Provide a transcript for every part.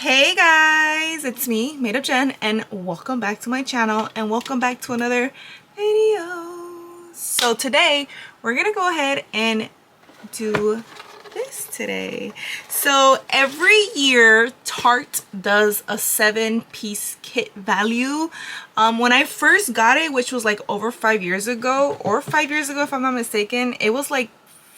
Hey guys, it's me, Made of Jen, and welcome back to my channel and welcome back to another video. So today we're gonna go ahead and do this today. So every year Tarte does a 7-piece kit value. When I first got it, which was like over 5 years ago, or 5 years ago if I'm not mistaken, it was like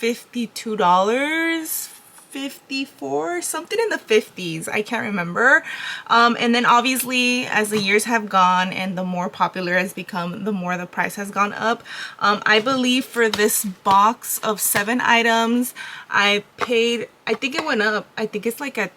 $52, 54, something in the 50s. I can't remember. And then obviously as the years have gone and the more popular it has become, the more the price has gone up. I believe for this box of 7 items I paid, I think it went up, I think it's like at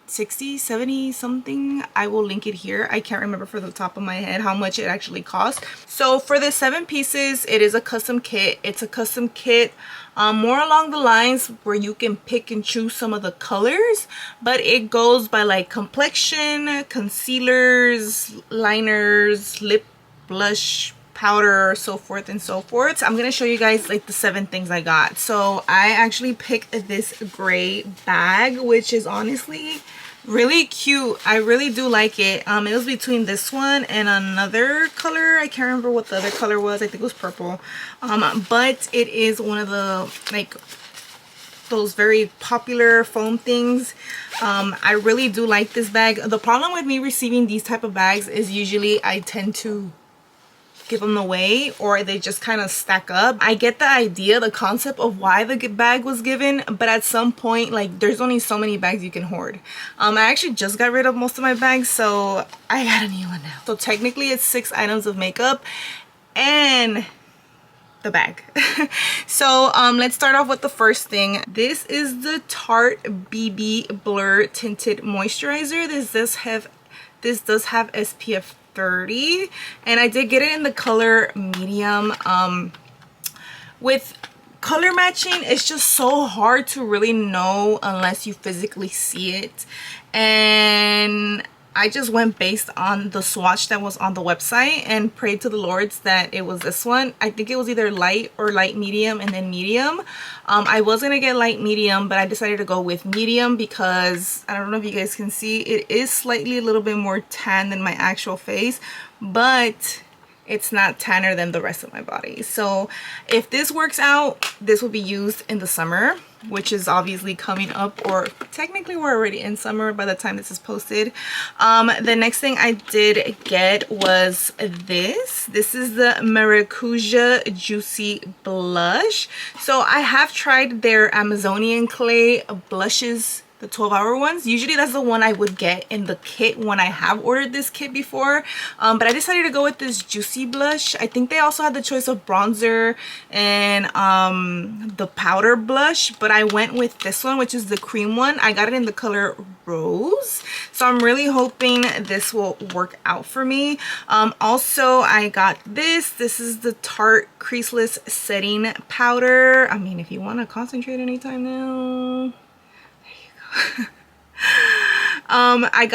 60, 70 something. I will link it here. I can't remember for the top of my head how much it actually cost. So for the 7 pieces, it is a custom kit. It's a custom kit more along the lines where you can pick and choose some of the colors, but it goes by like complexion, concealers, liners, lip blush, powder, so forth and so forth. So I'm gonna show you guys like the 7 things I got. So I actually picked this gray bag, which is honestly really cute. I really do like it. It was between this one and another color. I can't remember what the other color was. I think it was purple. But it is one of the like those very popular foam things. I really do like this bag. The problem with me receiving these type of bags is usually I tend to give them away, or they just kind of stack up. I get the idea, the concept of why the bag was given, but at some point, like, there's only so many bags you can hoard. I actually just got rid of most of my bags, so I got a new one now. So technically it's 6 items of makeup and the bag. So let's start off with the first thing. This is the Tarte BB Blur Tinted Moisturizer. This does have SPF 30, and I did get it in the color medium. With color matching, it's just so hard to really know unless you physically see it, and I just went based on the swatch that was on the website and prayed to the Lords that it was this one. I think it was either light or light medium and then medium. I was gonna get light medium, but I decided to go with medium because I don't know if you guys can see, it is slightly a little bit more tan than my actual face, but it's not tanner than the rest of my body. So if this works out, this will be used in the summer, which is obviously coming up, or technically we're already in summer by the time this is posted. The next thing I did get was this. This is the Maracuja Juicy Blush. So I have tried their Amazonian Clay blushes, the 12-hour ones. Usually that's the one I would get in the kit when I have ordered this kit before, but I decided to go with this Juicy Blush. I think they also had the choice of bronzer and the powder blush, but I went with this one, which is the cream one. I got it in the color Rose, so I'm really hoping this will work out for me. Also I got this is the Tarte Creaseless Setting Powder. I mean, if you want to concentrate anytime now, I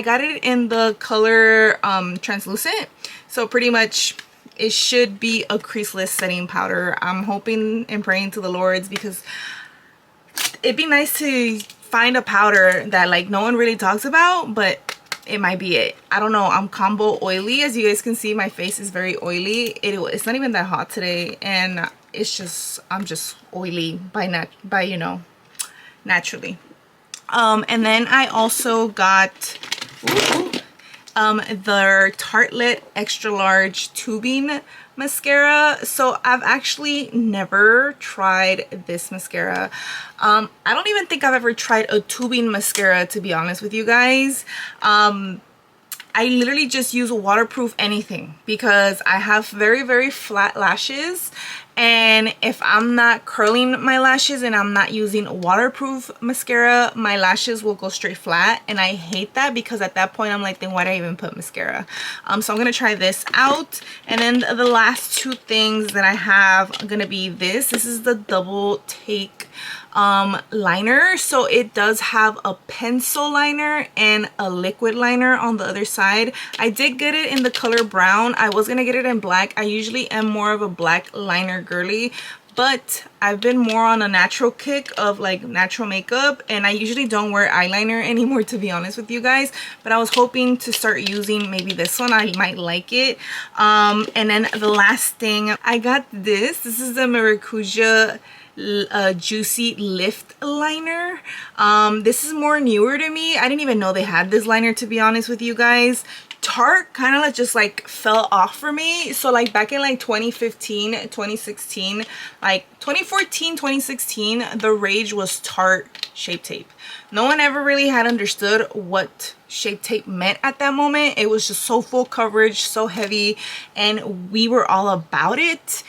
got it in the color translucent, so pretty much it should be a creaseless setting powder. I'm hoping and praying to the Lords, because it'd be nice to find a powder that like no one really talks about, but it might be it. I don't know. I'm combo oily. As you guys can see, my face is very oily. It's not even that hot today, and it's just, I'm just oily by you know, naturally. And then I also got the Tartelette Extra Large Tubing Mascara. So I've actually never tried this mascara. I don't even think I've ever tried a tubing mascara, to be honest with you guys. I literally just use waterproof anything because I have very, very flat lashes, and if I'm not curling my lashes and I'm not using waterproof mascara, my lashes will go straight flat, and I hate that, because at that point I'm like, then why did I even put mascara? So I'm gonna try this out. And then the last 2 things that I have are gonna be this is the Double Take liner. So it does have a pencil liner and a liquid liner on the other side. I did get it in the color brown. I was gonna get it in black. I usually am more of a black liner girly, but I've been more on a natural kick of like natural makeup, and I usually don't wear eyeliner anymore, to be honest with you guys, but I was hoping to start using maybe this one. I might like it. And then the last thing, I got this is the Maracuja Juicy Lift liner. This is more newer to me. I didn't even know they had this liner, to be honest with you guys. Tarte kind of like just like fell off for me. So like back in like 2015, 2016, like 2014, 2016, the rage was Tarte Shape Tape. No one ever really had understood what Shape Tape meant at that moment. It was just so full coverage, so heavy, and we were all about it.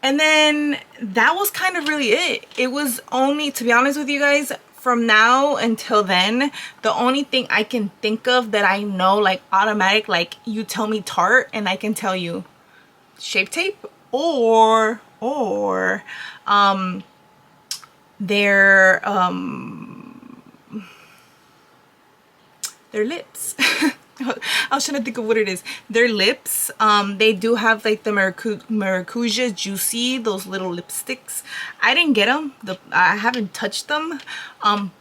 And then that was kind of really it. It was only, to be honest with you guys, from now until then, the only thing I can think of that I know, like automatic, like you tell me Tarte and I can tell you Shape Tape or their lips. I was trying to think of what it is. Their lips. They do have like the Maracuja Juicy, those little lipsticks. I didn't get them. I haven't touched them.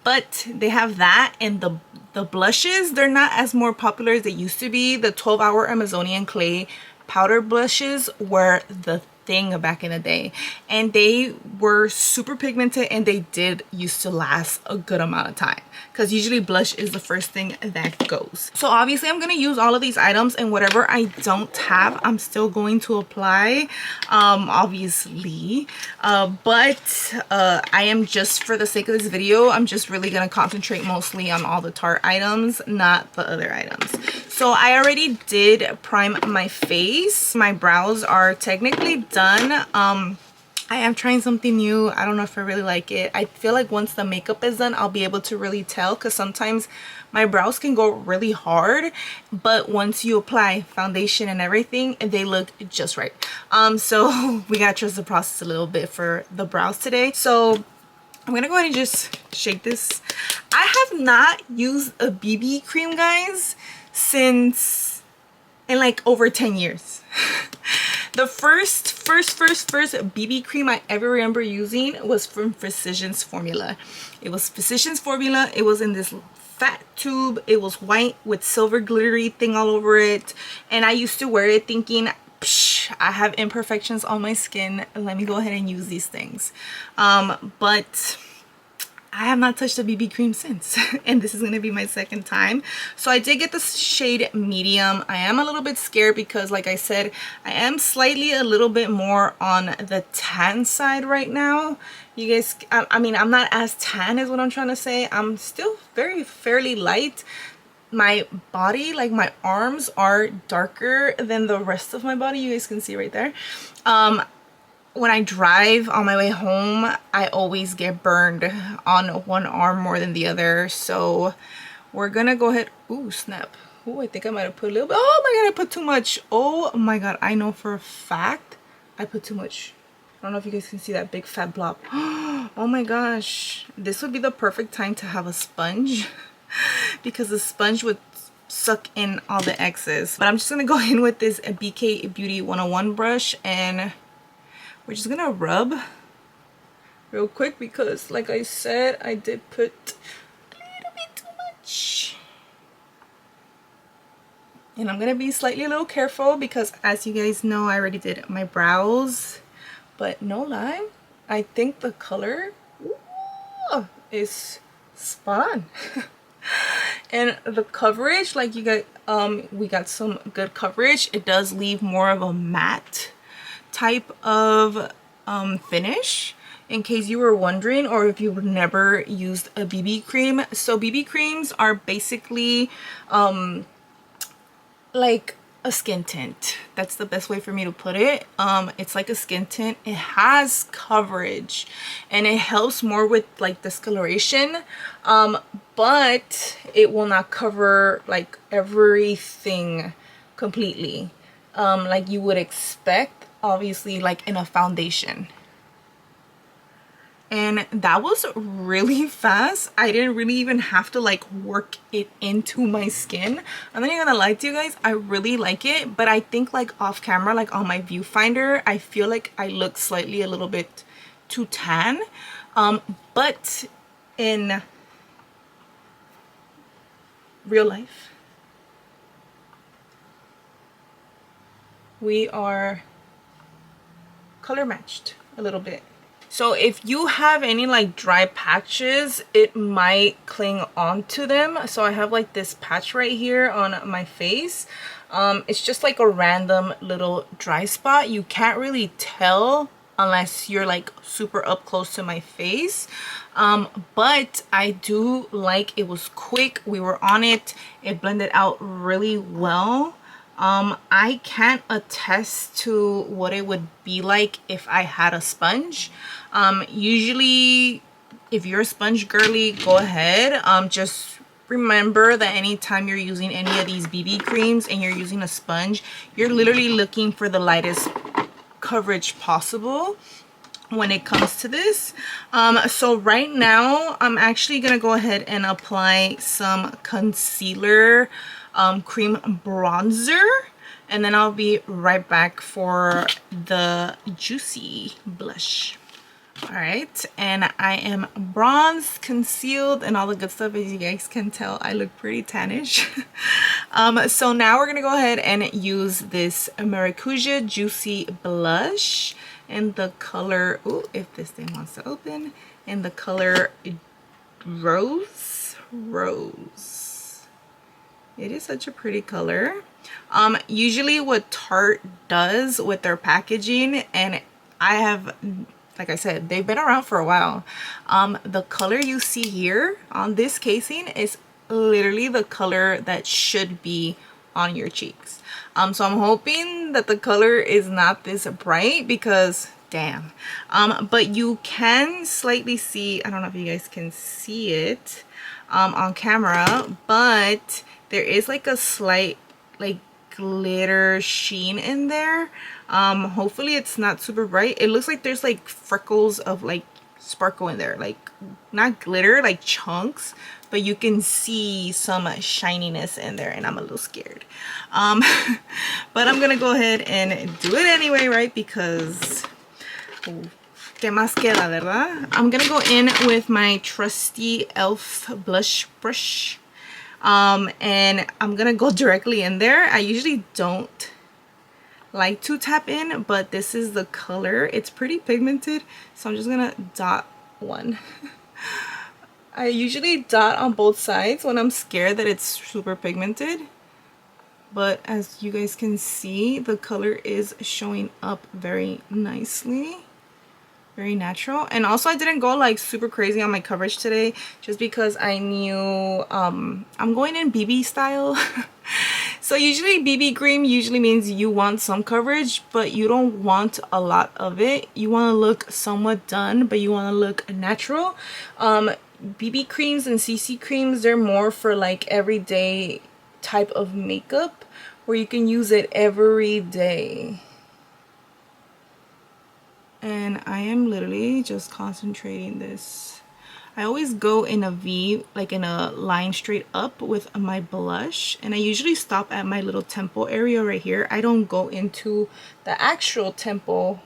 But they have that, and the blushes. They're not as more popular as they used to be. The 12-hour Amazonian Clay powder blushes were the thing back in the day, and they were super pigmented, and they did used to last a good amount of time, because usually blush is the first thing that goes. So obviously I'm going to use all of these items, and whatever I don't have I'm still going to apply, obviously, but I am, just for the sake of this video, I'm just really going to concentrate mostly on all the Tarte items, not the other items. So I already did prime my face. My brows are technically done. I am trying something new. I don't know if I really like it. I feel like once the makeup is done, I'll be able to really tell, because sometimes my brows can go really hard, but once you apply foundation and everything, they look just right. So we gotta trust the process a little bit for the brows today. So I'm gonna go ahead and just shake this. I have not used a BB cream, guys, since in like over 10 years. The first BB cream I ever remember using was from Physicians Formula. It was Physicians Formula. It was in this fat tube. It was white with silver glittery thing all over it, and I used to wear it thinking, psh, I have imperfections on my skin, let me go ahead and use these things. But I have not touched a BB cream since, and this is going to be my second time. So I did get the shade medium. I am a little bit scared because, like I said, I am slightly a little bit more on the tan side right now. You guys, I mean, I'm not as tan as what I'm trying to say. I'm still fairly light. My body, like my arms, are darker than the rest of my body. You guys can see right there. When I drive on my way home, I always get burned on one arm more than the other. So we're gonna go ahead. Ooh, snap. Ooh, I think I might have put a little bit. Oh my god, I put too much. Oh my god, I know for a fact I put too much. I don't know if you guys can see that big fat blob. Oh my gosh, this would be the perfect time to have a sponge because the sponge would suck in all the excess. But I'm just gonna go in with this BK Beauty 101 brush, and we're just gonna rub real quick because, like I said, I did put a little bit too much. And I'm gonna be slightly a little careful because, as you guys know, I already did my brows. But no lie, I think the color ooh, is spot on. And the coverage, like you got, we got some good coverage. It does leave more of a matte type of finish, in case you were wondering, or if you've never used a BB cream. So BB creams are basically like a skin tint. That's the best way for me to put it. It's like a skin tint. It has coverage and it helps more with like discoloration, but it will not cover like everything completely, like you would expect, obviously, like in a foundation. And that was really fast. I didn't really even have to like work it into my skin. I'm not even gonna lie to you guys, I really like it, but I think like off camera, like on my viewfinder, I feel like I look slightly a little bit to tan, but in real life we are color matched a little bit. So if you have any like dry patches, it might cling onto them. So I have like this patch right here on my face. It's just like a random little dry spot. You can't really tell unless you're like super up close to my face. But I do like it was quick. We were on it. It blended out really well. I can't attest to what it would be like if I had a sponge. Usually if you're a sponge girly, go ahead. Just remember that anytime you're using any of these BB creams and you're using a sponge, you're literally looking for the lightest coverage possible when it comes to this. So right now I'm actually gonna go ahead and apply some concealer cream bronzer, and then I'll be right back for the Juicy blush. All right, and I am bronzed, concealed, and all the good stuff. As you guys can tell, I look pretty tannish. So now we're gonna go ahead and use this Maracuja Juicy blush in the color, ooh, if this thing wants to open, in the color Rose. It is such a pretty color. Usually what Tarte does with their packaging, and I have, like I said, they've been around for a while. The color you see here on this casing is literally the color that should be on your cheeks. So I'm hoping that the color is not this bright because damn. But you can slightly see, I don't know if you guys can see it on camera, but there is like a slight like glitter sheen in there. Hopefully it's not super bright. It looks like there's like freckles of like sparkle in there, like not glitter, like chunks, but you can see some shininess in there, and I'm a little scared. But I'm gonna go ahead and do it anyway, right? Because ¿qué más queda, verdad? I'm gonna go in with my trusty e.l.f. blush brush. And I'm gonna go directly in there. I usually don't like to tap in, but this is the color. It's pretty pigmented, so I'm just gonna dot one. I usually dot on both sides when I'm scared that it's super pigmented, but as you guys can see, the color is showing up very nicely. Very natural. And also I didn't go like super crazy on my coverage today just because I knew I'm going in BB style. So usually BB cream usually means you want some coverage, but you don't want a lot of it. You want to look somewhat done, but you want to look natural. BB creams and CC creams, they're more for like everyday type of makeup where you can use it every day. And I am literally just concentrating this. I always go in a V, like in a line straight up with my blush, and I usually stop at my little temple area right here. I don't go into the actual temple,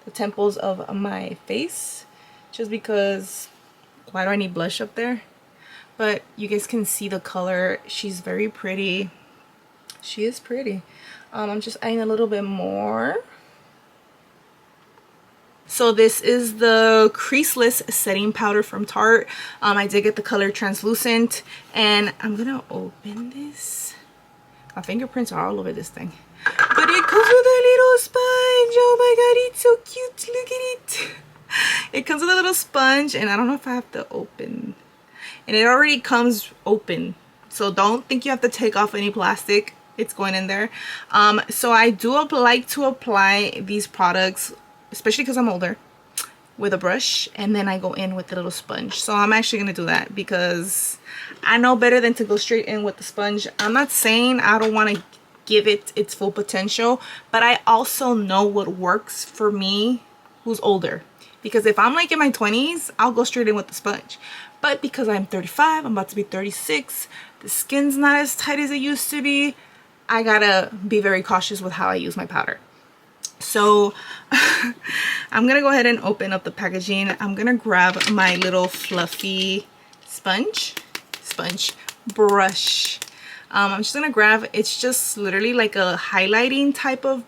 the temples of my face, just because why do I need blush up there? But you guys can see the color. She's very pretty. She is pretty. I'm just adding a little bit more. So this is the creaseless setting powder from Tarte. I did get the color translucent, and I'm gonna open this. My fingerprints are all over this thing, but it comes with a little sponge. Oh my god, it's so cute. Look at it. It comes with a little sponge, and I don't know if I have to open, and it already comes open, so don't think you have to take off any plastic. It's going in there. So I do like to apply these products, especially because I'm older, with a brush, and then I go in with the little sponge. So I'm actually gonna do that because I know better than to go straight in with the sponge. I'm not saying I don't want to give it its full potential, but I also know what works for me who's older. Because if I'm like in my 20s, I'll go straight in with the sponge. But because I'm 35, I'm about to be 36, the skin's not as tight as it used to be, I gotta be very cautious with how I use my powder. So I'm gonna go ahead and open up the packaging. I'm gonna grab my little fluffy sponge brush. I'm just gonna grab, it's just literally like a highlighting type of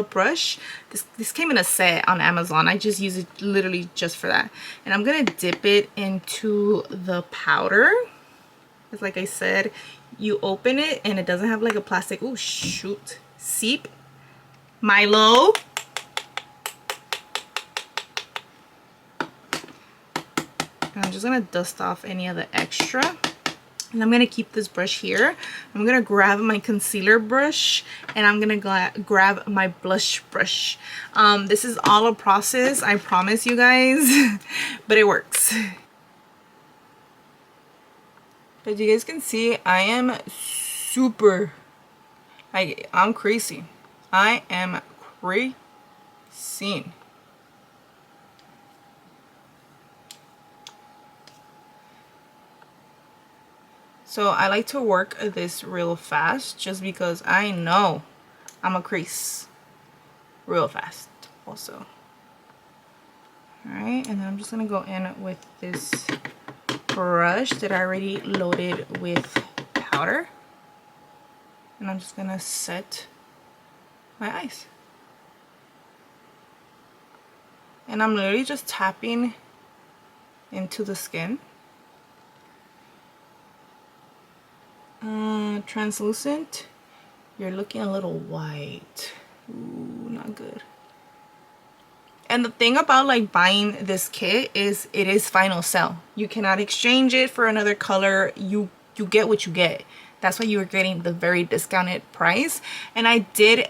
brush. This came in a set on Amazon. I just use it literally just for that. And I'm gonna dip it into the powder. It's like I said, you open it and it doesn't have like a plastic, oh shoot, seep. Milo. And I'm just gonna dust off any of the extra. And I'm gonna keep this brush here. I'm gonna grab my concealer brush and I'm gonna grab my blush brush. This is all a process, I promise you guys, but it works. As you guys can see, I am super, I'm crazy. I am crazy. So I like to work this real fast just because I know I'm a crease real fast also. Alright, and then I'm just going to go in with this brush that I already loaded with powder. And I'm just going to set my eyes. And I'm literally just tapping into the skin. Translucent, you're looking a little white. Ooh, not good. And the thing about like buying this kit is it is final sell. You cannot exchange it for another color. You get what you get. That's why you were getting the very discounted price. And I did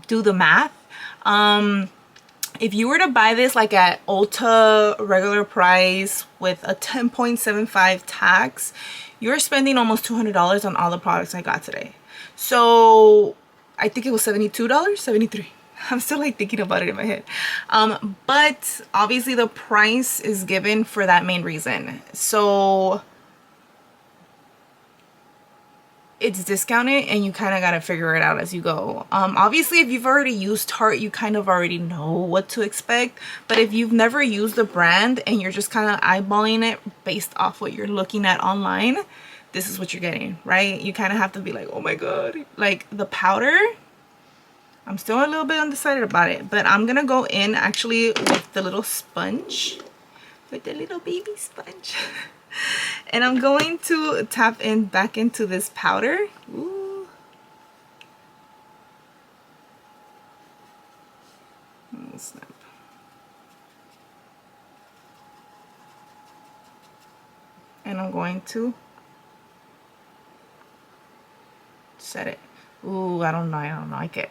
do the math. If you were to buy this like at Ulta regular price with a 10.75 tax, you're spending almost $200 on all the products I got today. So I think it was $72, $73. I'm still like thinking about it in my head. But obviously the price is given for that main reason. So it's discounted and you kind of got to figure it out as you go. Obviously if you've already used Tarte, you kind of already know what to expect. But if you've never used the brand and you're just kind of eyeballing it based off what you're looking at online, this is what you're getting, right? You kind of have to be like, oh my god. Like the powder, I'm still a little bit undecided about it, but I'm gonna go in actually with the little sponge, with the little baby sponge. And I'm going to tap in back into this powder. Ooh. Oh, snap. And I'm going to set it. Ooh, I don't like it.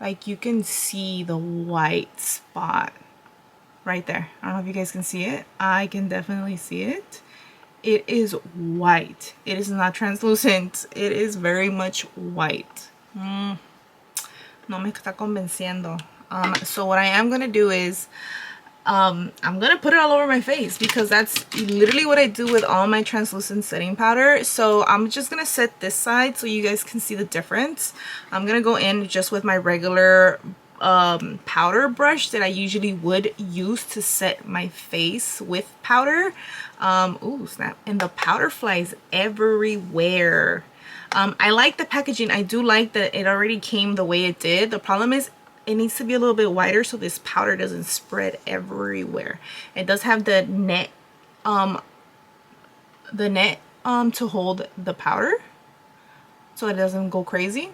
Like you can see the white spot right there. I don't know if you guys can see it. I can definitely see it. It is white. It is not translucent. It is very much white. No me está convenciendo. So what I am gonna do is I'm gonna put it all over my face because that's literally what I do with all my translucent setting powder. So I'm just gonna set this side so you guys can see the difference. I'm gonna go in just with my regular powder brush that I usually would use to set my face with powder. Ooh, snap. And the powder flies everywhere. I like the packaging. I do like that it already came the way it did. The problem is it needs to be a little bit wider so this powder doesn't spread everywhere. It does have the net to hold the powder so it doesn't go crazy.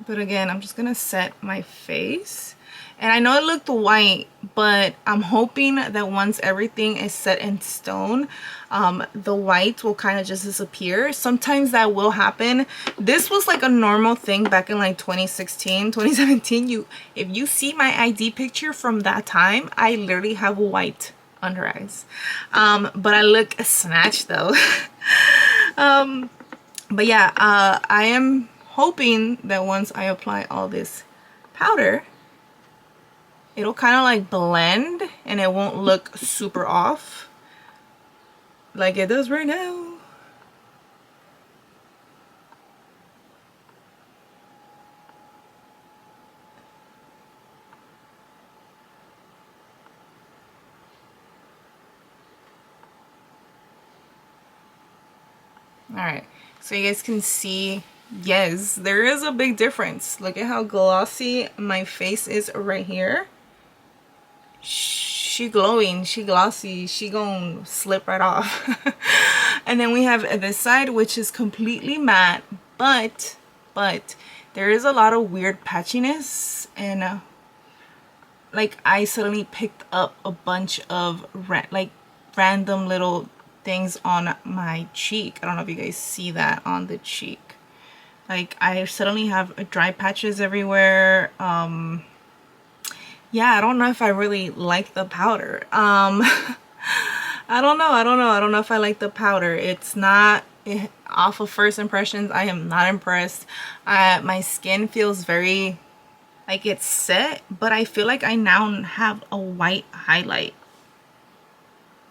But again, I'm just gonna set my face. And I know it looked white, but I'm hoping that once everything is set in stone, the white will kind of just disappear. Sometimes that will happen. This was like a normal thing back in like 2016, 2017. If you see my ID picture from that time, I literally have white under eyes. But I look snatched though. But yeah, I am hoping that once I apply all this powder, it'll kind of like blend and it won't look super off like it does right now. All right, so you guys can see, yes, there is a big difference. Look at how glossy my face is right here. She glowing, she glossy, she gonna slip right off. And then we have this side, which is completely matte, but there is a lot of weird patchiness, and like I suddenly picked up a bunch of random little things on my cheek. I don't know if you guys see that on the cheek. Like I suddenly have dry patches everywhere. Yeah, I don't know if I really like the powder. I don't know if I like the powder. It's not, off of first impressions, I am not impressed. My skin feels very like it's set, but I feel like I now have a white highlight.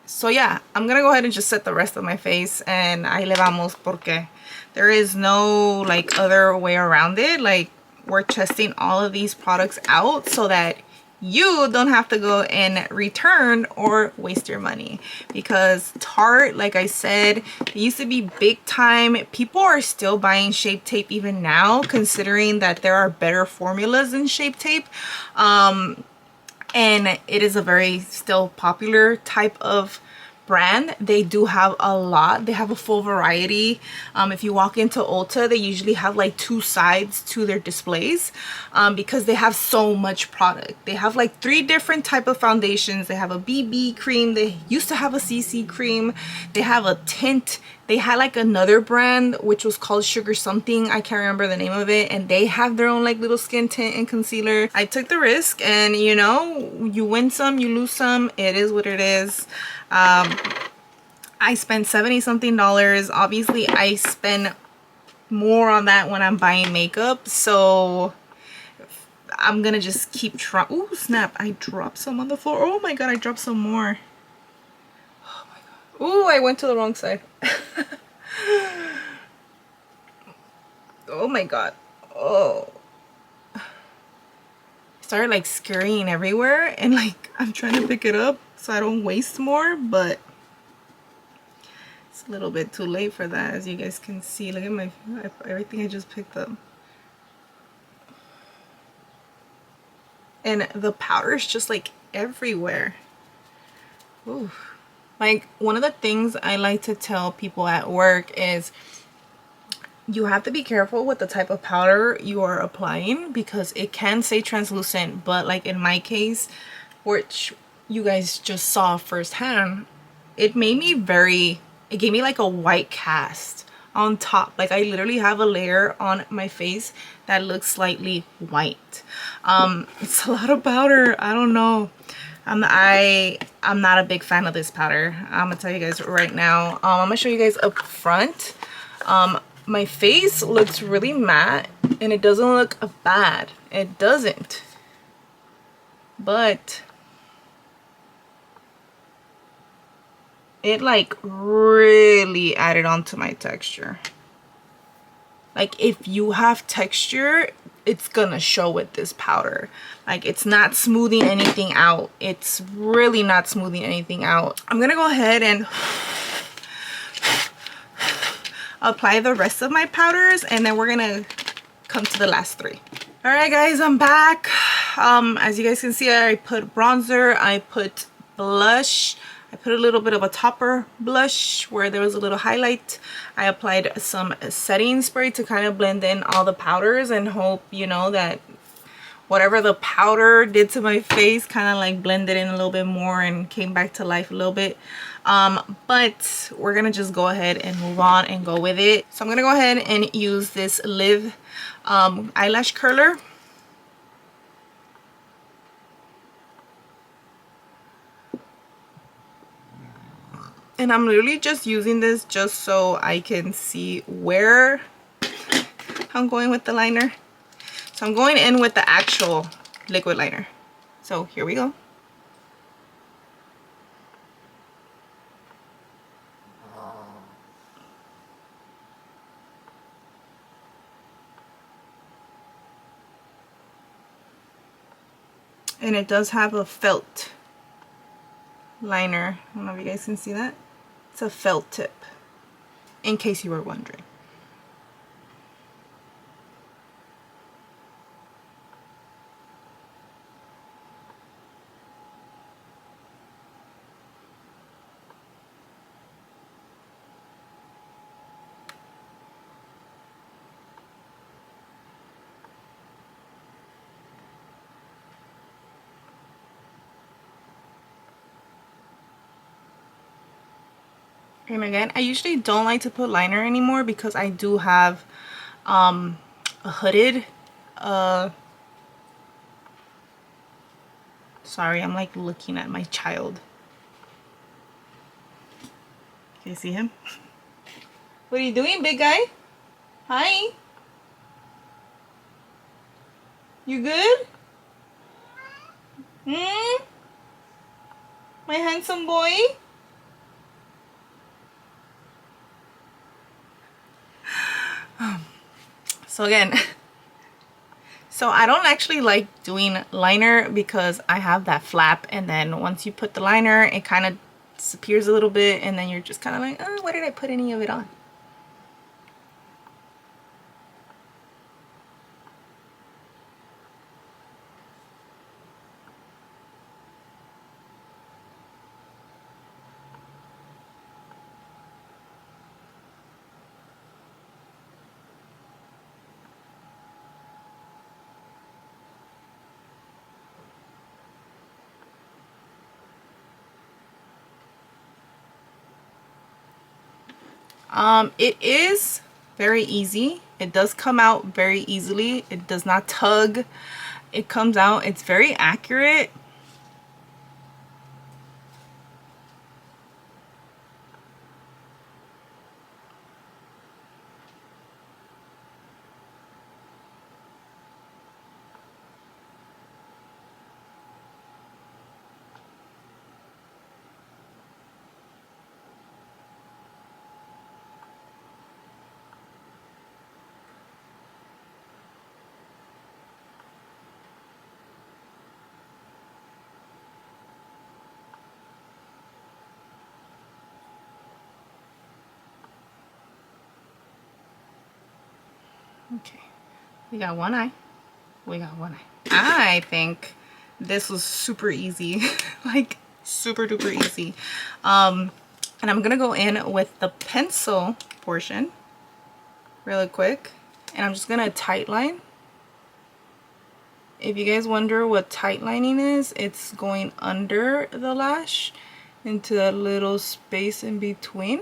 So yeah, I'm gonna go ahead and just set the rest of my face, and ahí le vamos, porque there is no like other way around it. Like, we're testing all of these products out so that you don't have to go and return or waste your money, because Tarte, like I said, it used to be big time. People are still buying Shape Tape even now, considering that there are better formulas than Shape Tape. And it is a very still popular type of brand. They do have a lot, they have a full variety. If you walk into Ulta, they usually have like 2 sides to their displays, because they have so much product. They have like 3 different type of foundations. They have a BB cream, they used to have a CC cream, they have a tint. They had like another brand which was called Sugar something, I can't remember the name of it, and they have their own like little skin tint and concealer. I took the risk, and you know, you win some, you lose some. It is what it is. I spent $70 something. Obviously I spend more on that when I'm buying makeup, so I'm gonna just keep trying. Oh snap, I dropped some on the floor. Oh my god, I dropped some more. Oh my god. Oh, I went to the wrong side. Oh my god. Oh, started like scurrying everywhere, and like I'm trying to pick it up so I don't waste more, but it's a little bit too late for that. As you guys can see, look at my everything I just picked up, and the powder is just like everywhere. Ooh. Like, one of the things I like to tell people at work is you have to be careful with the type of powder you are applying, because it can say translucent, but like in my case, which you guys just saw firsthand, it made me it gave me like a white cast on top. Like, I literally have a layer on my face that looks slightly white. It's a lot of powder. I don't know. I'm not a big fan of this powder. I'm gonna tell you guys right now. I'm gonna show you guys up front. My face looks really matte, and it doesn't look bad. It doesn't. But it like really added on to my texture. Like, if you have texture, it's gonna show with this powder. Like, it's not smoothing anything out. It's really not smoothing anything out. I'm gonna go ahead and apply the rest of my powders, and then we're gonna come to the last 3. All right guys, I'm back. As you guys can see, I put bronzer, I put blush, I put a little bit of a topper blush where there was a little highlight. I applied some setting spray to kind of blend in all the powders and hope, you know, that whatever the powder did to my face kind of like blended in a little bit more and came back to life a little bit. But we're gonna just go ahead and move on and go with it. So I'm gonna go ahead and use this Live eyelash curler. And I'm literally just using this just so I can see where I'm going with the liner. So I'm going in with the actual liquid liner. So here we go. And it does have a felt liner. I don't know if you guys can see that. It's a felt tip, in case you were wondering. And again, I usually don't like to put liner anymore because I do have a hooded sorry, I'm like looking at my child. Can you see him? What are you doing, big guy? Hi. You good? Hmm? My handsome boy? So again, so I don't actually like doing liner because I have that flap, and then once you put the liner, it kind of disappears a little bit, and then you're just kind of like, oh, why did I put any of it on? It is very easy. It does come out very easily. It does not tug. It comes out. It's very accurate. Okay, we got one eye. We got one eye. I think this was super easy, like super duper easy. And I'm gonna go in with the pencil portion really quick, and I'm just gonna tight line. If you guys wonder what tight lining is, it's going under the lash into that little space in between.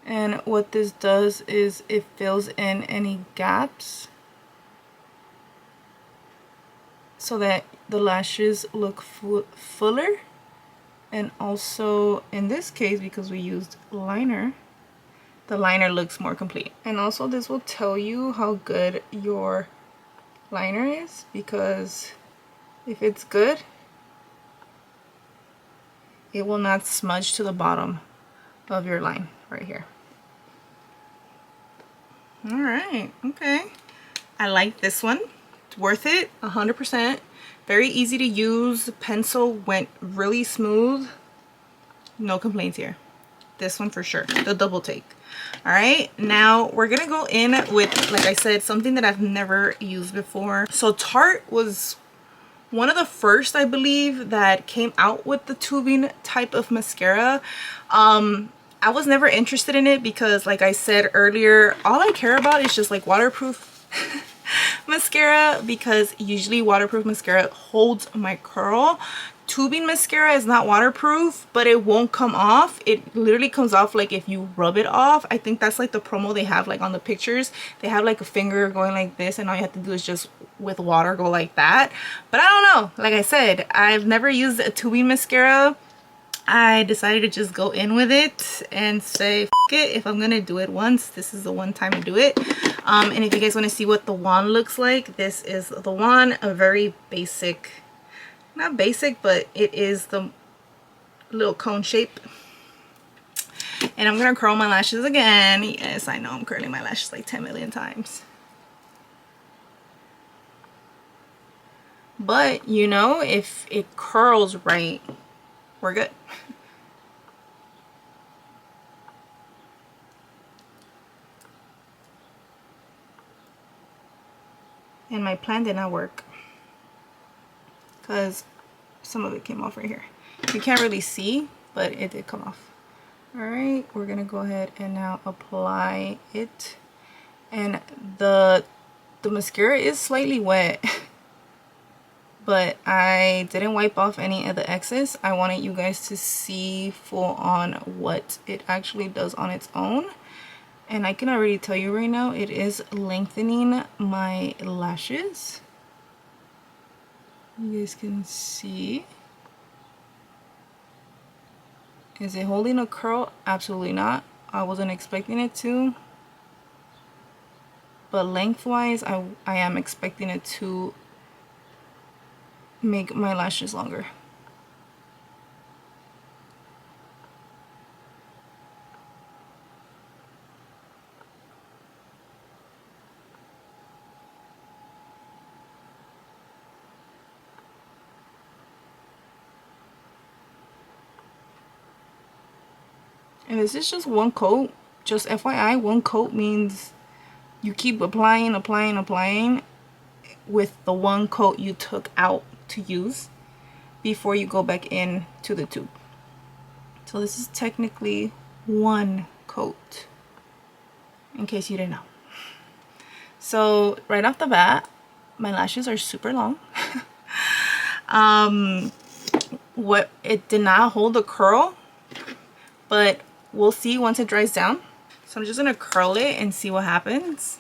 And what this does is it fills in any gaps so that the lashes look fuller. And also in this case, because we used liner, the liner looks more complete. And also this will tell you how good your liner is, because if it's good, it will not smudge to the bottom of your line right here. All right, okay. I like this one. It's worth it, 100%. Very easy to use. The pencil went really smooth. No complaints here. This one for sure, the double take. All right, now we're gonna go in with, like I said, something that I've never used before. So Tarte was one of the first, I believe, that came out with the tubing type of mascara. I was never interested in it because, like I said earlier, all I care about is just like waterproof mascara, because usually waterproof mascara holds my curl. Tubing mascara is not waterproof, but it won't come off. It literally comes off like if you rub it off. I think that's like the promo they have, like on the pictures. They have like a finger going like this, and all you have to do is just with water go like that. But I don't know. Like I said, I've never used a tubing mascara. I decided to just go in with it and say, F it, if I'm gonna do it once, this is the one time to do it. And if you guys want to see what the wand looks like, this is the wand. A very basic, not basic, but it is the little cone shape. And I'm gonna curl my lashes again. Yes, I know I'm curling my lashes like 10 million times. But you know, if it curls right, we're good. And my plan did not work because some of it came off right here. You can't really see, but it did come off. All right, we're gonna go ahead and now apply it. And the mascara is slightly wet, but I didn't wipe off any of the excess. I wanted you guys to see full on what it actually does on its own. And I can already tell you right now, it is lengthening my lashes. You guys can see. Is it holding a curl? Absolutely not. I wasn't expecting it to. But lengthwise, I am expecting it to make my lashes longer. And this is just one coat. Just FYI, one coat means you keep applying with the one coat you took out to use before you go back in to the tube. So this is technically one coat, in case you didn't know. So right off the bat, my lashes are super long. What, it did not hold a curl, but we'll see once it dries down. So I'm just gonna curl it and see what happens.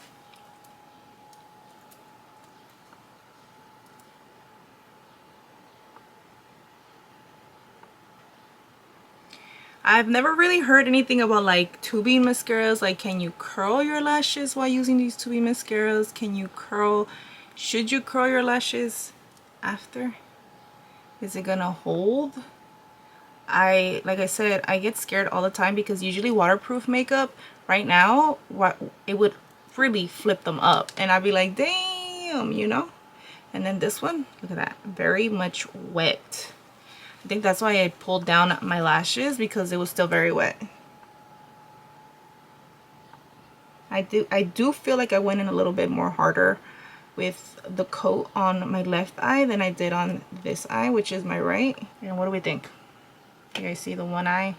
I've never really heard anything about like tubing mascaras. Like, can you curl your lashes while using these tubing mascaras? Can you curl, should you curl your lashes after? Is it gonna hold? Like I said, I get scared all the time because usually waterproof makeup right now, it would really flip them up and I'd be like, damn, you know. And then this one, look at that, very much wet. I think that's why I pulled down my lashes, because it was still very wet. I do feel like I went in a little bit more harder with the coat on my left eye than I did on this eye, which is my right. And what do we think? You guys see the one eye?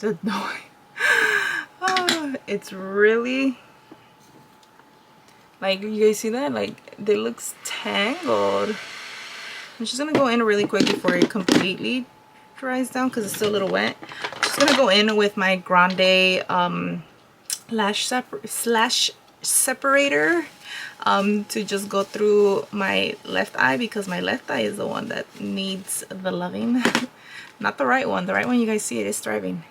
Oh, it's really, like, you guys see that? Like, it looks tangled. I'm just gonna go in really quick before it completely dries down because it's still a little wet. I'm just gonna go in with my Grande lash separator to just go through my left eye, because my left eye is the one that needs the loving. Not the right one. The right one, you guys see it is thriving.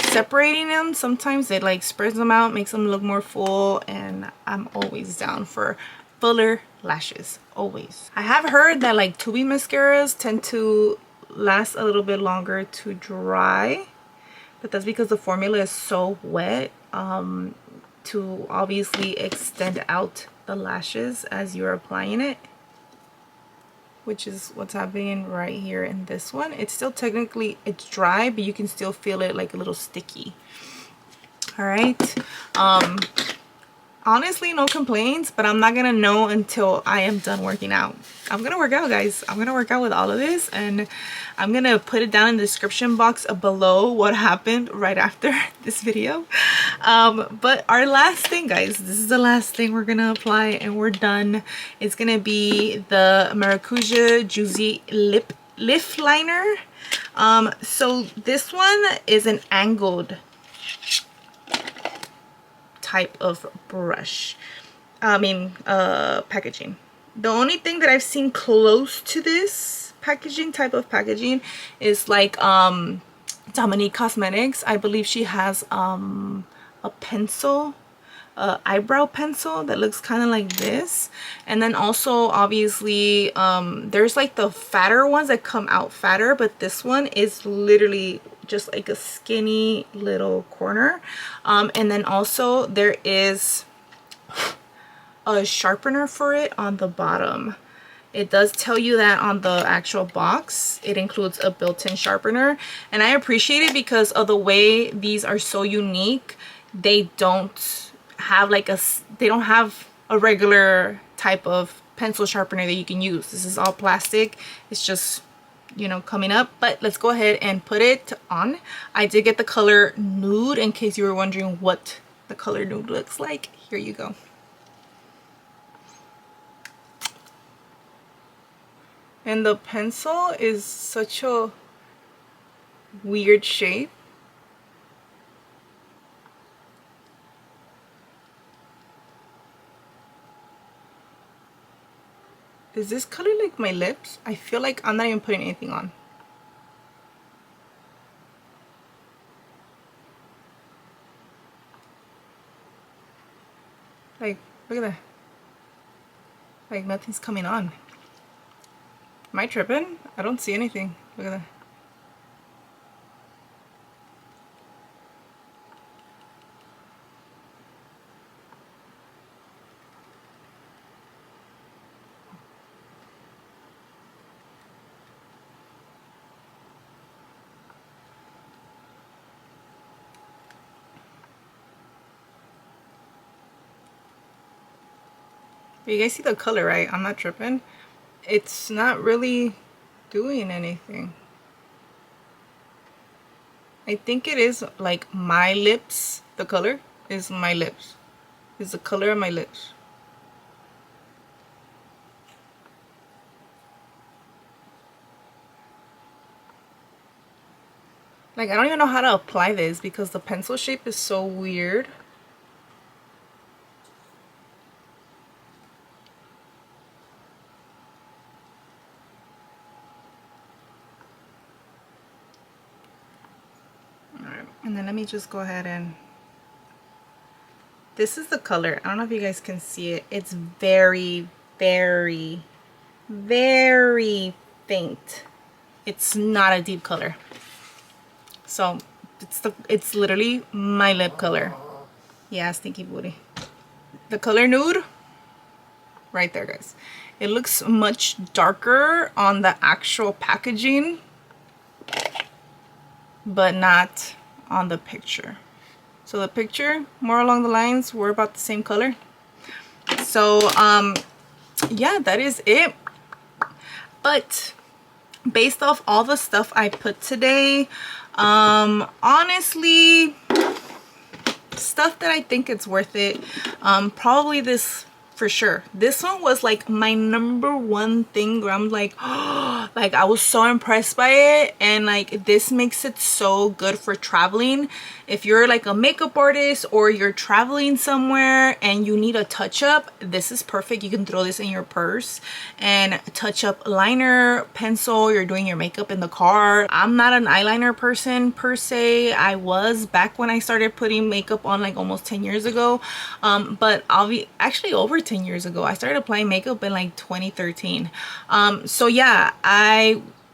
Separating them, sometimes it like spreads them out, makes them look more full, and I'm always down for fuller lashes, always. I have heard that like tubing mascaras tend to last a little bit longer to dry, but that's because the formula is so wet to obviously extend out the lashes as you're applying it, which is what's happening right here in this one. It's still technically, it's dry, but you can still feel it like a little sticky. All right. Honestly, no complaints, but I'm not gonna know until I am done working out. I'm gonna work out, guys. I'm gonna work out with all of this, and I'm gonna put it down in the description box below what happened right after this video. But our last thing, guys, this is the last thing we're gonna apply and we're done. It's gonna be the Maracuja Juicy Lip Liner. So this one is an angled type of brush. packaging. The only thing that I've seen close to this packaging, type of packaging, is like Dominique Cosmetics. I believe she has a pencil, eyebrow pencil that looks kind of like this. And then also obviously there's like the fatter ones that come out fatter, but this one is literally just like a skinny little corner. And then also there is a sharpener for it on the bottom. It does tell you that on the actual box. It includes a built-in sharpener, and I appreciate it because of the way these are so unique. They don't have like they don't have a regular type of pencil sharpener that you can use. This is all plastic. It's just, you know, coming up. But let's go ahead and put it on. I did get the color nude, in case you were wondering what the color nude looks like. Here you go. And the pencil is such a weird shape. Is this color like my lips? I feel like I'm not even putting anything on. Like, look at that. Like, nothing's coming on. Am I tripping? I don't see anything. Look at that. You guys see the color, right? I'm not tripping. It's not really doing anything. I think it is like my lips. The color is my lips. Is the color of my lips. Like, I don't even know how to apply this because the pencil shape is so weird. And then let me just go ahead and, this is the color. I don't know if you guys can see it. It's very, very, very faint. It's not a deep color. So it's literally my lip color. Yeah, stinky booty. The color nude, right there, guys. It looks much darker on the actual packaging, but not on the picture. So the picture, more along the lines, we're about the same color. So yeah, that is it. But based off all the stuff I put today, honestly, stuff that I think it's worth it, probably this for sure. This one was like my #1 thing where I'm like, oh, like I was so impressed by it. And like, this makes it so good for traveling. If you're like a makeup artist or you're traveling somewhere and you need a touch-up, this is perfect. You can throw this in your purse and touch up liner, pencil. You're doing your makeup in the car. I'm not an eyeliner person per se. I was back when I started putting makeup on, like almost 10 years ago, but actually over 10 years ago. I started applying makeup in like 2013. So yeah,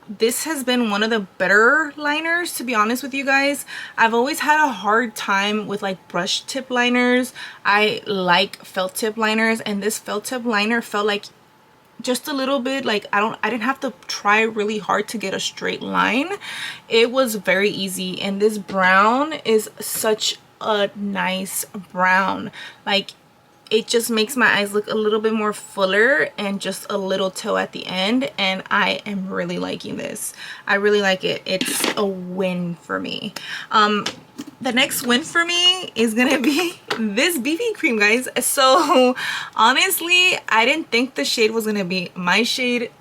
this has been one of the better liners, to be honest with you guys. I've always had a hard time with like brush tip liners. I like felt tip liners, and this felt tip liner felt like just a little bit like I didn't have to try really hard to get a straight line. It was very easy. And this brown is such a nice brown. Like, it just makes my eyes look a little bit more fuller and just a little toe at the end, and I am really liking this. I really like it. It's a win for me. The next win for me is gonna be this BB cream, guys. So honestly, I didn't think the shade was gonna be my shade.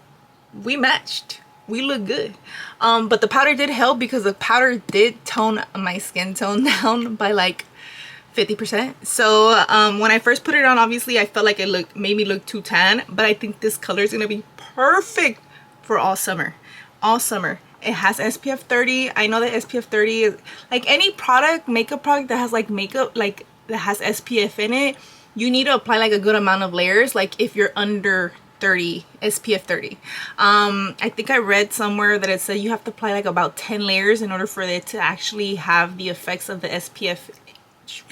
We matched. We look good. But the powder did help because the powder did tone my skin tone down by like 50%. So when I first put it on, obviously I felt like it made me look too tan, but I think this color is gonna be perfect for all summer. All summer. It has SPF 30. I know that SPF 30 is like any product, makeup product that has like makeup, like that has SPF in it, you need to apply like a good amount of layers, like if you're under 30 SPF 30. I think I read somewhere that it said you have to apply like about 10 layers in order for it to actually have the effects of the SPF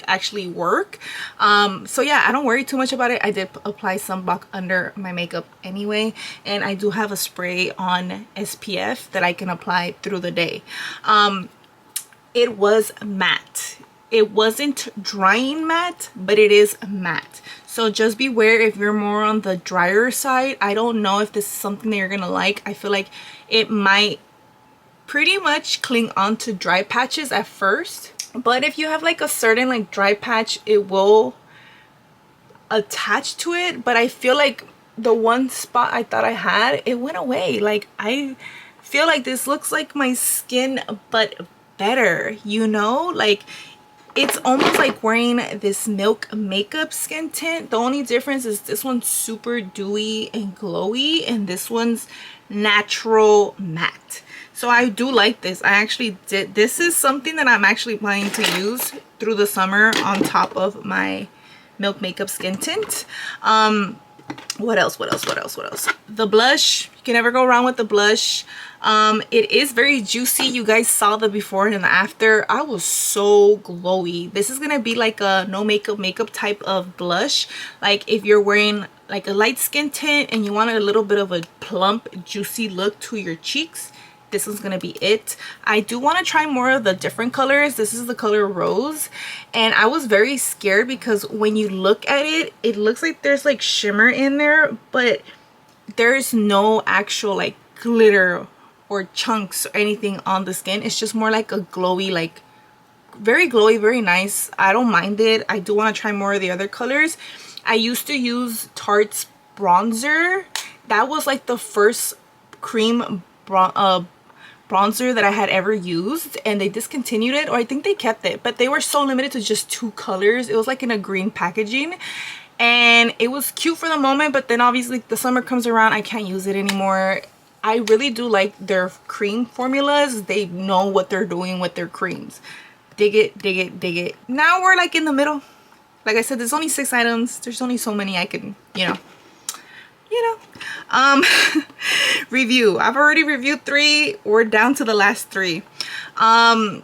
actually work. So yeah, I don't worry too much about it. I did apply sunblock under my makeup anyway, and I do have a spray on SPF that I can apply through the day. It was matte. It wasn't drying matte, but it is matte. So just beware if you're more on the drier side. I don't know if this is something that you're gonna like. I feel like it might pretty much cling on to dry patches at first, but if you have like a certain like dry patch, it will attach to it. But I feel like the one spot I thought I had, it went away. Like I feel like this looks like my skin but better, you know? Like it's almost like wearing this milk makeup skin tint. The only difference is this one's super dewy and glowy and this one's natural matte. So I do like this. I actually did. This is something that I'm actually planning to use through the summer on top of my milk makeup skin tint. What else? The blush. You can never go wrong with the blush. It is very juicy. You guys saw the before and the after. I was so glowy. This is gonna be like a no makeup type of blush. Like if you're wearing like a light skin tint and you wanted a little bit of a plump juicy look to your cheeks, this is gonna be it. I do want to try more of the different colors. This is the color Rose, and I was very scared because when you look at it, it looks like there's like shimmer in there, but there's no actual like glitter or chunks or anything on the skin. It's just more like a glowy, like very glowy, very nice. I don't mind it. I do want to try more of the other colors. I used to use Tarte's bronzer. That was like the first cream bronzer that I had ever used, and they discontinued it, or I think they kept it, but they were so limited to just 2 colors. It was like in a green packaging and it was cute for the moment, but then obviously the summer comes around, I can't use it anymore. I really do like their cream formulas. They know what they're doing with their creams. Dig it, dig it, dig it. Now we're like in the middle. Like I said, there's only 6 items. There's only so many I can, you know. Review. I've already reviewed 3. We're down to the last 3. The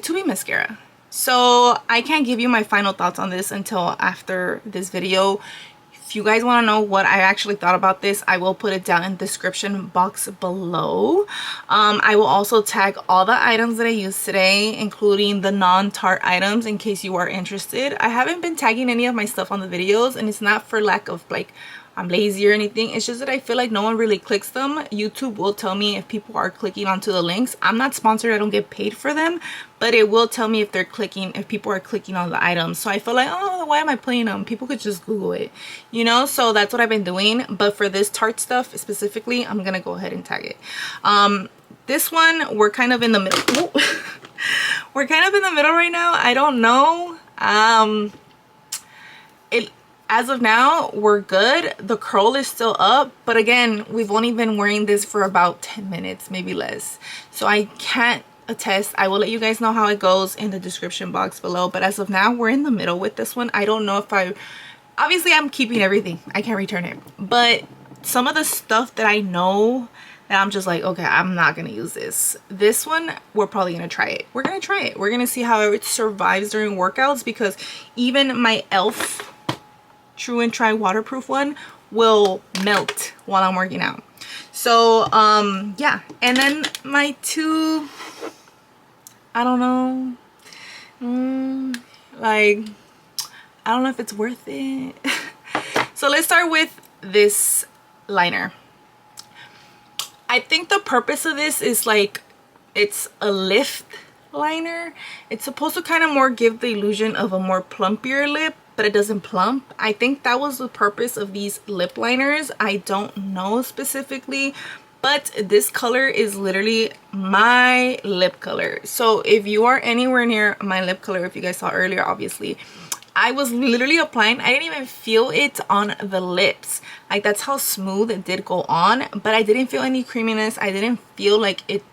Tube mascara. So I can't give you my final thoughts on this until after this video. If you guys want to know what I actually thought about this, I will put it down in the description box below. I will also tag all the items that I used today, including the non-Tarte items, in case you are interested. I haven't been tagging any of my stuff on the videos, and it's not for lack of like I'm lazy or anything. It's just that I feel like no one really clicks them. YouTube will tell me if people are clicking onto the links. I'm not sponsored. I don't get paid for them, but it will tell me if they're clicking, if people are clicking on the items. So I feel like, oh, why am I playing them? People could just Google it, you know? So that's what I've been doing. But for this Tarte stuff specifically, I'm gonna go ahead and tag it. This one, we're kind of in the middle. We're kind of in the middle right now. I don't know. As of now, we're good. The curl is still up, but again, we've only been wearing this for about 10 minutes, maybe less. So I can't attest. I will let you guys know how it goes in the description box below, but as of now, we're in the middle with this one. I don't know if obviously I'm keeping everything. I can't return it, but some of the stuff that I know that I'm just like, okay, I'm not gonna use this. This one, we're probably gonna try it. We're gonna try it. We're gonna see how it survives during workouts, because even my e.l.f. True and Try waterproof one will melt while I'm working out. So yeah, and then my 2, I don't know, like I don't know if it's worth it. So let's start with this liner. I think the purpose of this is like, it's a lift liner. It's supposed to kind of more give the illusion of a more plumpier lip, but it doesn't plump. I think that was the purpose of these lip liners. I don't know specifically, but this color is literally my lip color. So if you are anywhere near my lip color, if you guys saw earlier, obviously I was literally applying, I didn't even feel it on the lips. Like, that's how smooth it did go on, but I didn't feel any creaminess. I didn't feel like it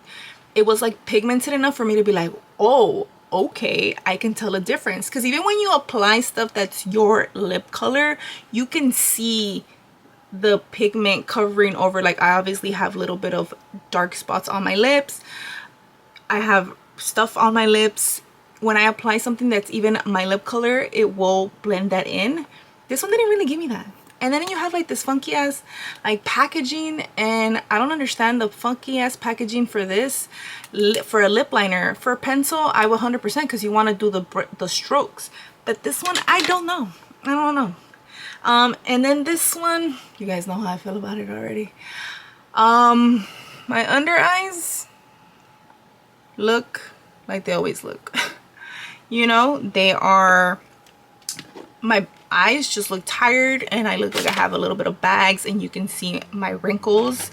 was like pigmented enough for me to be like, oh, okay, I can tell a difference. Because even when you apply stuff that's your lip color, you can see the pigment covering over. Like, I obviously have a little bit of dark spots on my lips. I have stuff on my lips. When I apply something that's even my lip color, it will blend that in. This one didn't really give me that. And then you have like this funky ass like packaging, and I don't understand the funky ass packaging for this. For a lip liner, for a pencil, I will 100% because you want to do the strokes. But this one, I don't know. I don't know. And then this one, you guys know how I feel about it already. My under eyes look like they always look. You know, they are, my eyes just look tired, and I look like I have a little bit of bags, and you can see my wrinkles.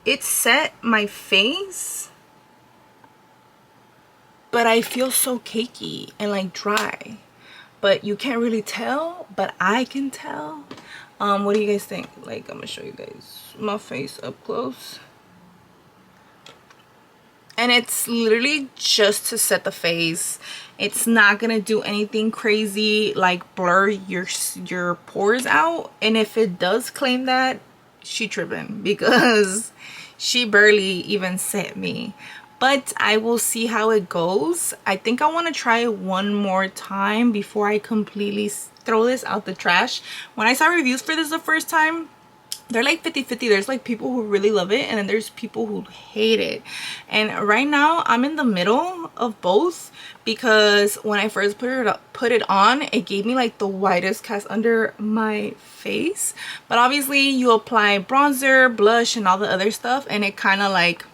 It set my face, but I feel so cakey and like dry, but you can't really tell, but I can tell. What do you guys think? Like, I'm gonna show you guys my face up close. And it's literally just to set the face. It's not gonna do anything crazy like blur your pores out. And if it does claim that, she tripping, because she barely even set me. But I will see how it goes. I think I want to try it one more time before I completely throw this out the trash. When I saw reviews for this the first time, they're like 50-50. There's like people who really love it, and then there's people who hate it. And right now I'm in the middle of both, because when I first put it on, it gave me like the whitest cast under my face. But obviously you apply bronzer, blush, and all the other stuff, and it kind of like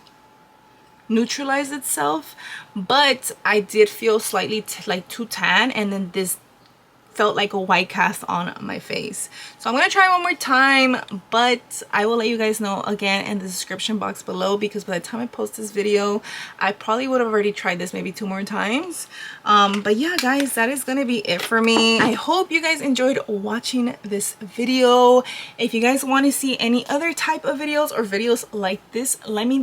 neutralized itself. But I did feel slightly like too tan, and then this felt like a white cast on my face. So I'm gonna try one more time, but I will let you guys know again in the description box below, because by the time I post this video, I probably would have already tried this maybe 2 more times. But yeah, guys, that is gonna be it for me. I hope you guys enjoyed watching this video. If you guys want to see any other type of videos or videos like this, let me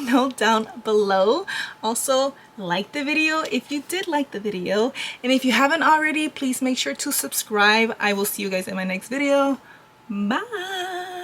know down below. Also, like the video if you did like the video, and if you haven't already, please make sure to subscribe. I will see you guys in my next video. Bye.